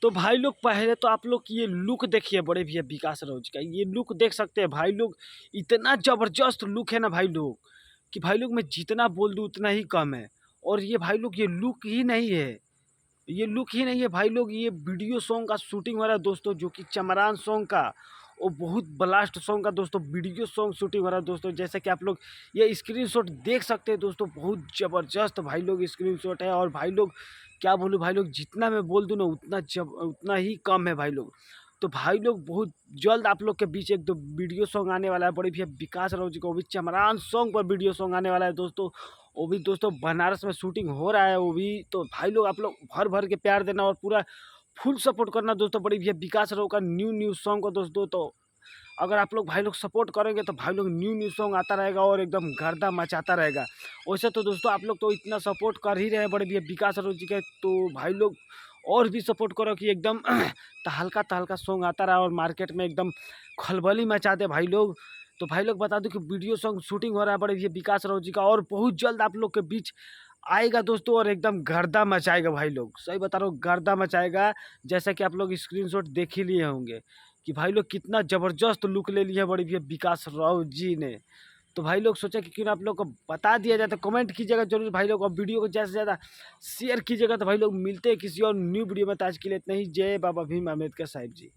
तो भाई लोग पहले तो आप लोग ये लुक देखिए बड़े भैया विकास रोज का, ये लुक देख सकते हैं भाई लोग। इतना जबरदस्त लुक है ना भाई लोग, कि भाई लोग मैं जितना बोल दूं उतना ही कम है। और ये भाई लोग ये लुक ही नहीं है, ये लुक ही नहीं है भाई लोग, ये वीडियो सॉन्ग का शूटिंग हो रहा है दोस्तों, जो कि चमरान सॉन्ग का और बहुत ब्लास्ट सॉन्ग का दोस्तों वीडियो सॉन्ग शूटिंग हो रहा है दोस्तों। जैसे कि आप लोग ये स्क्रीनशॉट देख सकते हैं दोस्तों, बहुत ज़बरदस्त भाई लोग स्क्रीनशॉट है। और भाई लोग क्या बोलूँ भाई लोग, जितना मैं बोल दूँ ना उतना ही कम है भाई लोग। तो भाई लोग बहुत जल्द आप लोग के बीच एक दो वीडियो सॉन्ग आने वाला है बड़े भैया विकास राव जी का, वो भी चमरान सॉन्ग पर वीडियो सॉन्ग आने वाला है दोस्तों। वो भी दोस्तों बनारस में शूटिंग हो रहा है वो भी। तो भाई लोग आप लोग भर भर के प्यार देना और पूरा फुल सपोर्ट करना दोस्तों बड़ी भैया विकास राव का न्यू न्यू सॉन्ग को दोस्तों। तो अगर आप लोग भाई लोग सपोर्ट करेंगे तो भाई लोग न्यू न्यू सॉन्ग आता रहेगा और एकदम गर्दा मचाता रहेगा। वैसे तो दोस्तों आप लोग तो इतना सपोर्ट कर ही रहे हैं बड़े भैया विकास राव जी के, तो भाई लोग और भी सपोर्ट करो कि एकदम तहलका सॉन्ग आता रहा और मार्केट में एकदम खलबली मचा दे भाई लोग। तो भाई लोग बता दूं कि वीडियो सॉन्ग शूटिंग हो रहा है बड़े भैया विकास राव जी का, और बहुत जल्द आप लोग के बीच आएगा दोस्तों और एकदम गर्दा मचाएगा भाई लोग, सही बता रहा हूँ गर्दा मचाएगा। जैसा कि आप लोग स्क्रीनशॉट देख ही लिए होंगे कि भाई लोग कितना ज़बरदस्त लुक ले लिया है बड़े भैया विकास राव जी ने। तो भाई लोग सोचा कि क्यों ना आप लोग को बता दिया जाए, तो कमेंट कीजिएगा जरूर भाई लोग, और वीडियो को ज़्यादा से ज़्यादा शेयर कीजिएगा। तो भाई लोग मिलते हैं किसी और न्यू वीडियो में, तो आज के लिए इतना ही। जय बाबा भीम अम्बेडकर साहिब जी।